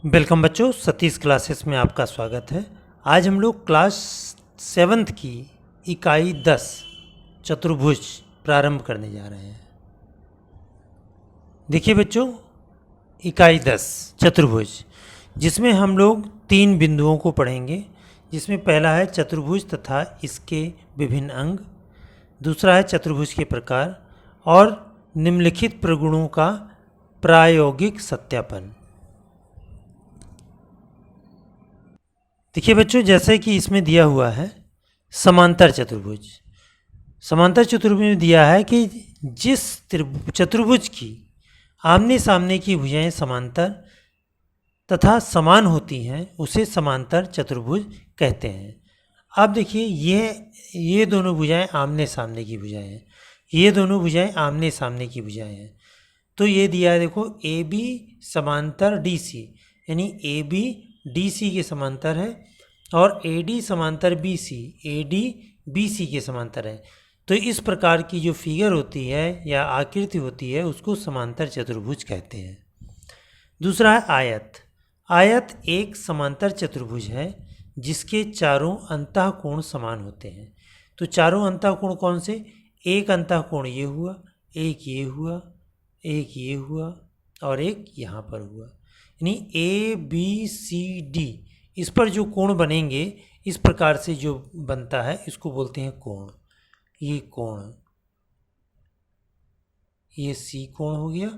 Welcome बच्चों, Satish classes में आपका स्वागत है। आज हम लोग क्लास 7th की इकाई 10 चतुर्भुज प्रारंभ करने जा रहे हैं। देखिए बच्चों, इकाई 10 चतुर्भुज, जिसमें हम लोग 3 बिंदुओं को पढ़ेंगे। जिसमें पहला है चतुर्भुज तथा इसके विभिन्न अंग, दूसरा है चतुर्भुज के प्रकार और निम्नलिखित प्रगुणों का प्रायोगिक सत्यापन। देखिए बच्चों, जैसे कि इसमें दिया हुआ है समांतर चतुर्भुज। समांतर चतुर्भुज में दिया है कि जिस चतुर्भुज की आमने सामने की भुजाएं समांतर तथा समान होती हैं उसे समांतर चतुर्भुज कहते हैं। अब देखिए, ये दोनों भुजाएं आमने सामने की भुजाएं हैं, ये दोनों भुजाएं आमने सामने की भुजाएं हैं। तो ये दिया है, देखो, ए बी समांतर डी सी, यानी ए बी डी सी के समांतर है और ए डी समांतर B C, A D B C के समांतर है। तो इस प्रकार की जो फिगर होती है या आकृति होती है उसको समांतर चतुर्भुज कहते हैं। दूसरा है आयत। आयत एक समांतर चतुर्भुज है जिसके चारों अंतःकोण समान होते हैं। तो चारों अंतःकोण कौन से? एक अंतःकोण ये हुआ, एक ये हुआ, एक ये हुआ और एक यहाँ पर हुआ, यानी ए बी सी डी। इस पर जो कोण बनेंगे, इस प्रकार से जो बनता है इसको बोलते हैं कोण। ये कोण, ये सी कोण हो गया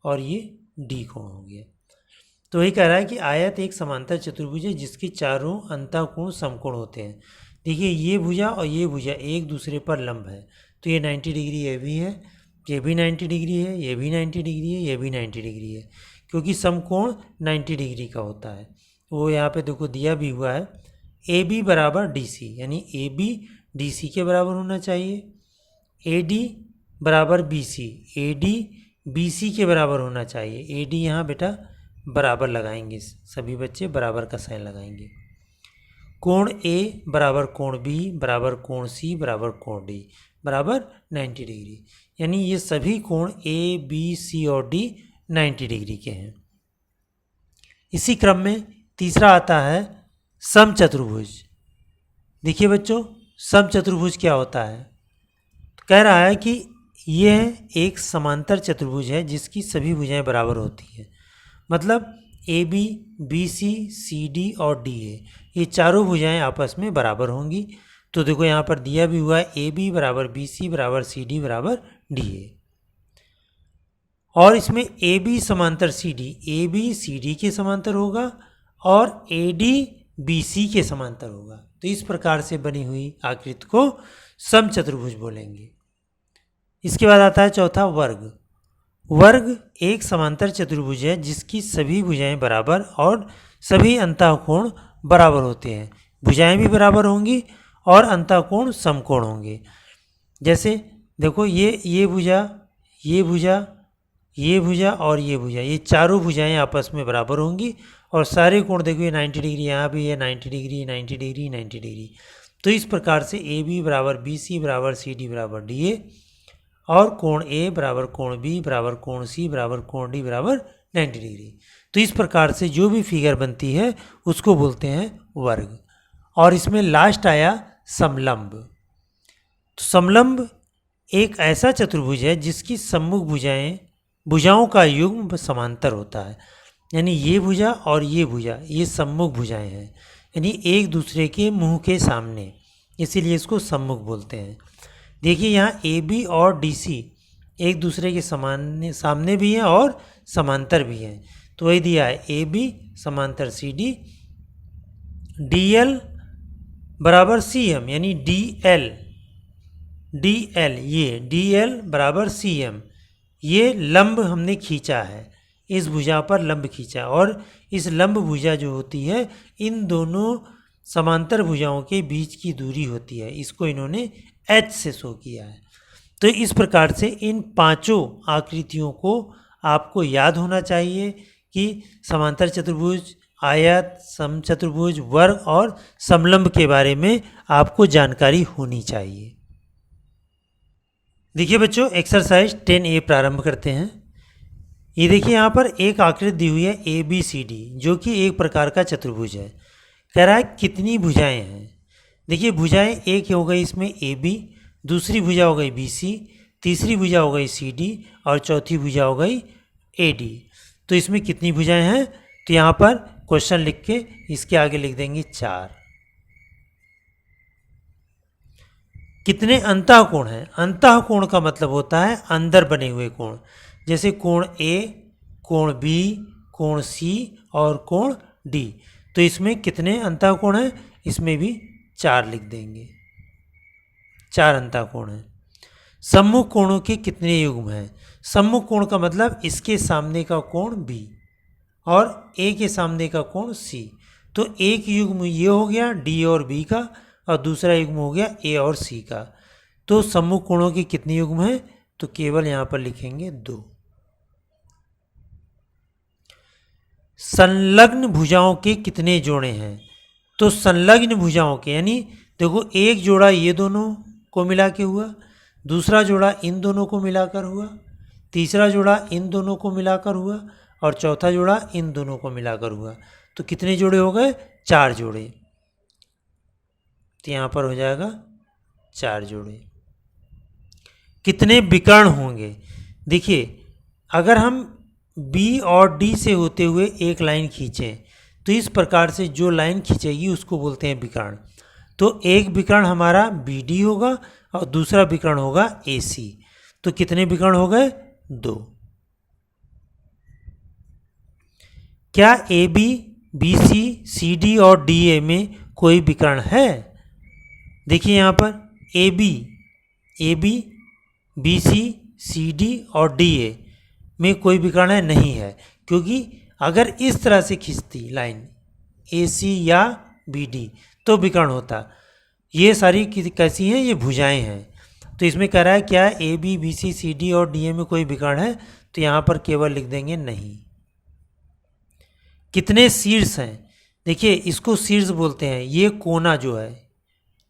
और ये डी कोण हो गया। तो वही कह रहा है कि आयत एक समांतर चतुर्भुज है जिसके चारों अंतःकोण समकोण होते हैं। देखिए, ये भुजा और ये भुजा एक दूसरे पर लंब है, तो ये 90 डिग्री ये भी है, ये भी 90 डिग्री है, ये भी 90 डिग्री है, ये भी 90 डिग्री है, क्योंकि समकोण 90 डिग्री का होता है। वो यहाँ पे देखो दिया भी हुआ है, ए बी बराबर डी सी, यानी ए बी डी सी के बराबर होना चाहिए। ए डी बराबर B C, A D B C के बराबर होना चाहिए। ए डी यहाँ बेटा बराबर लगाएंगे, सभी बच्चे बराबर का साइन लगाएंगे। कोण ए बराबर कोण बी बराबर कोण सी बराबर कोण डी बराबर 90 डिग्री, यानी ये सभी कोण ए बी सी और डी 90 डिग्री के हैं। इसी क्रम में तीसरा आता है समचतुर्भुज। देखिए बच्चों, समचतुर्भुज क्या होता है? तो कह रहा है कि यह एक समांतर चतुर्भुज है जिसकी सभी भुजाएं बराबर होती हैं। मतलब A B B C C D और डी ए, ये चारों भुजाएं आपस में बराबर होंगी। तो देखो यहाँ पर दिया भी हुआ है, ए बी बराबर बी सी बराबर सी डी बराबर डी ए। और इसमें ए बी समांतर C D, A B C D के समांतर होगा और ए डी बी सी के समांतर होगा। तो इस प्रकार से बनी हुई आकृति को समचतुर्भुज बोलेंगे। इसके बाद आता है चौथा वर्ग। वर्ग एक समांतर चतुर्भुज है जिसकी सभी भुजाएं बराबर और सभी अंतःकोण बराबर होते हैं। भुजाएं भी बराबर होंगी और अंतःकोण समकोण होंगे। जैसे देखो, ये भुजा, ये भुजा, ये भुजा और ये भुजा, ये चारों भुजाएं आपस में बराबर होंगी और सारे कोण देखो, ये 90 डिग्री, यहाँ भी है 90 डिग्री, 90 डिग्री, 90 डिग्री। तो इस प्रकार से ए बी बराबर बी सी बराबर सी डी बराबर डी ए और कोण ए बराबर कोण बी बराबर कोण सी बराबर कोण डी बराबर 90 डिग्री। तो इस प्रकार से जो भी फिगर बनती है उसको बोलते हैं वर्ग। और इसमें लास्ट आया समलंब। तो समलंब एक ऐसा चतुर्भुज है जिसकी सम्मुख भुजाओं का युग्म समांतर होता है, यानी ये भुजा और ये भुजा ये सम्मुख भुजाएं हैं, यानी एक दूसरे के मुंह के सामने, इसीलिए इसको सम्मुख बोलते हैं। देखिए, यहाँ ए बी और डी सी एक दूसरे के सामने भी हैं और समांतर भी हैं। तो वही दिया है, ए बी समांतर सी डी, डी एल बराबर सी एम, यानी डी एल, ये डी एल बराबर सी एम, ये लंब हमने खींचा है, इस भुजा पर लंब खींचा और इस लंब भुजा जो होती है इन दोनों समांतर भुजाओं के बीच की दूरी होती है, इसको इन्होंने एच से शो किया है। तो इस प्रकार से इन पांचों आकृतियों को आपको याद होना चाहिए कि समांतर चतुर्भुज, आयत, समचतुर्भुज, वर्ग और समलंब के बारे में आपको जानकारी होनी चाहिए। देखिए बच्चों, एक्सरसाइज 10A प्रारंभ करते हैं। ये देखिए यहाँ पर एक आकृति दी हुई है ABCD, जो कि एक प्रकार का चतुर्भुज है। कह रहा है कितनी भुजाएं हैं। देखिए भुजाएं एक हो गई इसमें AB, दूसरी भुजा हो गई BC, तीसरी भुजा हो गई CD और चौथी भुजा हो गई AD। तो इसमें कितनी भुजाएं हैं, तो यहाँ पर क्वेश्चन लिख के इसके आगे लिख देंगे 4। कितने अंतःकोण हैं। अंतःकोण का मतलब होता है अंदर बने हुए कोण, जैसे कोण A, कोण B, कोण C और कोण D। तो इसमें कितने अंतःकोण हैं, इसमें भी 4 लिख देंगे। 4 अंतःकोण हैं। सम्मुख कोणों के कितने युग्म हैं। सम्मुख कोण का मतलब इसके सामने का कोण B और A के सामने का कोण C। तो एक युग्म ये हो गया D और B का, और दूसरा युग्म हो गया A और C का। तो सम्मुख कोणों के कितने युग्म हैं, तो केवल यहाँ पर लिखेंगे 2। संलग्न भुजाओं के कितने जोड़े हैं। तो संलग्न भुजाओं के यानी देखो एक जोड़ा ये दोनों को मिला के हुआ, दूसरा जोड़ा इन दोनों को मिलाकर हुआ, तीसरा जोड़ा इन दोनों को मिलाकर हुआ और चौथा जोड़ा इन दोनों को मिलाकर हुआ। तो कितने जोड़े हो गए, 4 जोड़े। तो यहाँ पर हो जाएगा 4 जोड़े। कितने विकर्ण होंगे। देखिए अगर हम B और D से होते हुए एक लाइन खींचें तो इस प्रकार से जो लाइन खींचेगी उसको बोलते हैं विकर्ण। तो एक विकर्ण हमारा BD होगा और दूसरा विकर्ण होगा AC। तो कितने विकर्ण हो गए, 2। क्या AB, BC, CD और DA में कोई विकर्ण है। देखिए यहाँ पर AB, BC, CD और DA में कोई विकर्ण है, नहीं है, क्योंकि अगर इस तरह से खींचती लाइन AC या BD तो विकर्ण होता। ये सारी कैसी हैं, ये भुजाएं हैं। तो इसमें कह रहा है क्या AB, BC, CD और DA में कोई विकर्ण है, तो यहाँ पर केवल लिख देंगे नहीं। कितने शीर्ष हैं। देखिए इसको शीर्ष बोलते हैं, ये कोना जो है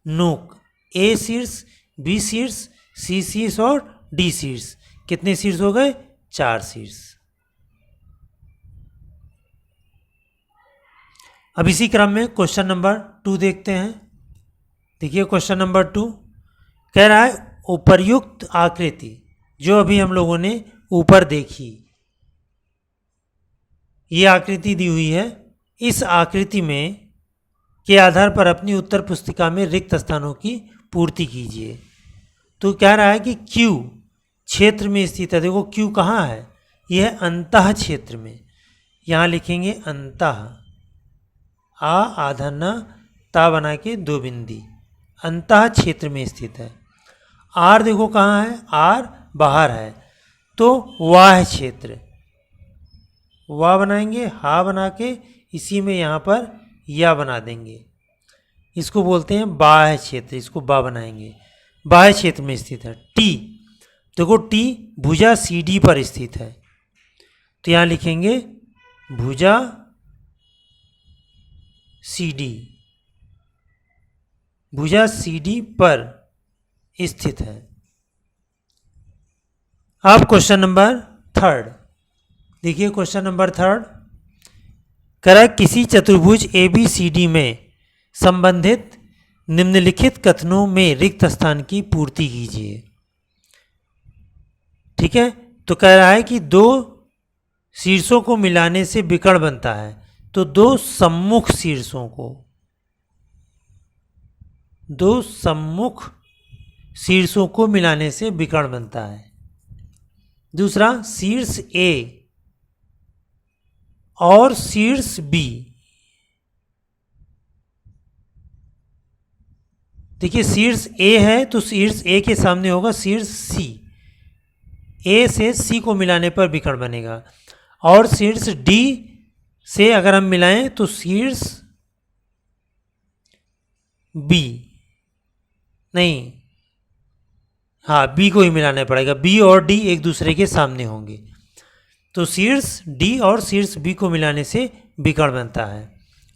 नोक, A शीर्ष, B शीर्ष, C शीर्ष और D शीर्ष। कितने शीर्ष हो गए, 4 शीर्ष। अब इसी क्रम में क्वेश्चन नंबर 2 देखते हैं। देखिए क्वेश्चन नंबर 2 कह रहा है उपर्युक्त आकृति जो अभी हम लोगों ने ऊपर देखी, ये आकृति दी हुई है। इस आकृति में के आधार पर अपनी उत्तर पुस्तिका में रिक्त स्थानों की पूर्ति कीजिए। तो कह रहा है कि Q क्षेत्र में स्थित है। देखो Q कहाँ है, यह है अंतः क्षेत्र में। यहाँ लिखेंगे अंतः, आ आधना ता बना के 2 बिंदी, अंतः क्षेत्र में स्थित है। R देखो कहाँ है, R बाहर है, तो वाह क्षेत्र, वाह बनाएंगे, हा बना के इसी में यहाँ पर या बना देंगे। इसको बोलते हैं बाह्य क्षेत्र, इसको बा बनाएंगे, बाह्य क्षेत्र में स्थित है। T देखो T भुजा CD पर स्थित है, तो यहाँ लिखेंगे भुजा CD, भुजा CD पर स्थित है। अब क्वेश्चन नंबर 3 देखिए, क्वेश्चन नंबर 3 कह रहा है किसी चतुर्भुज ABCD में संबंधित निम्नलिखित कथनों में रिक्त स्थान की पूर्ति कीजिए। ठीक है, तो कह रहा है कि 2 शीर्षों को मिलाने से विकर्ण बनता है, तो 2 सम्मुख शीर्षों को, 2 सम्मुख शीर्षों को मिलाने से विकर्ण बनता है। दूसरा शीर्ष A और शीर्ष B, देखिए शीर्ष A है तो शीर्ष A के सामने होगा शीर्ष C, A से C को मिलाने पर विकर्ण बनेगा। और शीर्ष D से अगर हम मिलाएं तो शीर्ष B, नहीं, हाँ B को ही मिलाना पड़ेगा, B और D एक दूसरे के सामने होंगे, तो शीर्ष D और शीर्ष B को मिलाने से विकर्ण बनता है।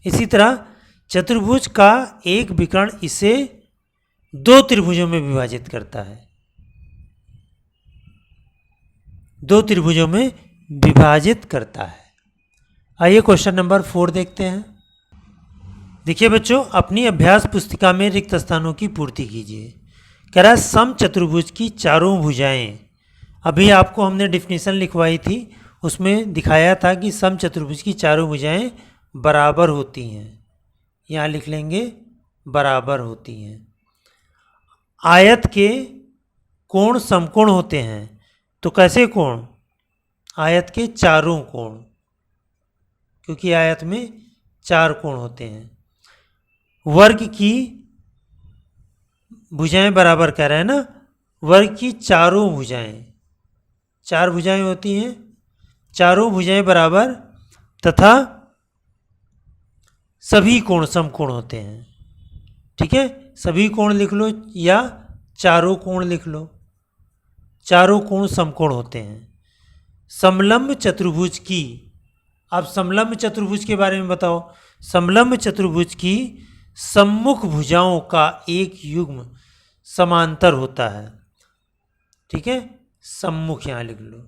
इसी तरह चतुर्भुज का एक विकर्ण इसे 2 त्रिभुजों में विभाजित करता है, 2 त्रिभुजों में विभाजित करता है। आइए क्वेश्चन नंबर 4 देखते हैं। देखिए बच्चों, अपनी अभ्यास पुस्तिका में रिक्त स्थानों की पूर्ति कीजिए। कह रहा है समचतुर्भुज की चारों भुजाएं, अभी आपको हमने डिफिनीशन लिखवाई थी, उसमें दिखाया था कि समचतुर्भुज की चारों भुजाएं बराबर होती हैं। यहाँ लिख लेंगे बराबर होती हैं। आयत के कोण समकोण होते हैं। तो कैसे कोण? आयत के चारों कोण, क्योंकि आयत में 4 कोण होते हैं। वर्ग की भुजाएं बराबर कह रहे हैं ना, वर्ग की चारों भुजाएं, 4 भुजाएं होती हैं, चारों भुजाएं बराबर तथा सभी कोण समकोण होते हैं। ठीक है, सभी कोण लिख लो या चारों कोण लिख लो, चारों कोण समकोण होते हैं। समलंब चतुर्भुज की, अब समलंब चतुर्भुज के बारे में बताओ। समलंब चतुर्भुज की सम्मुख भुजाओं का एक युग्म समांतर होता है। ठीक है, सम्मुख यहां लिख लो,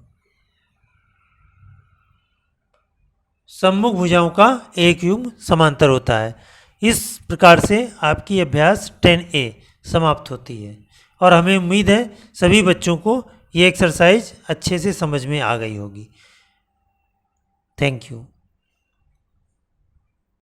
सम्मुख भुजाओं का एक युग्म समांतर होता है। इस प्रकार से आपकी अभ्यास 10A समाप्त होती है और हमें उम्मीद है सभी बच्चों को ये एक्सरसाइज अच्छे से समझ में आ गई होगी। Thank you.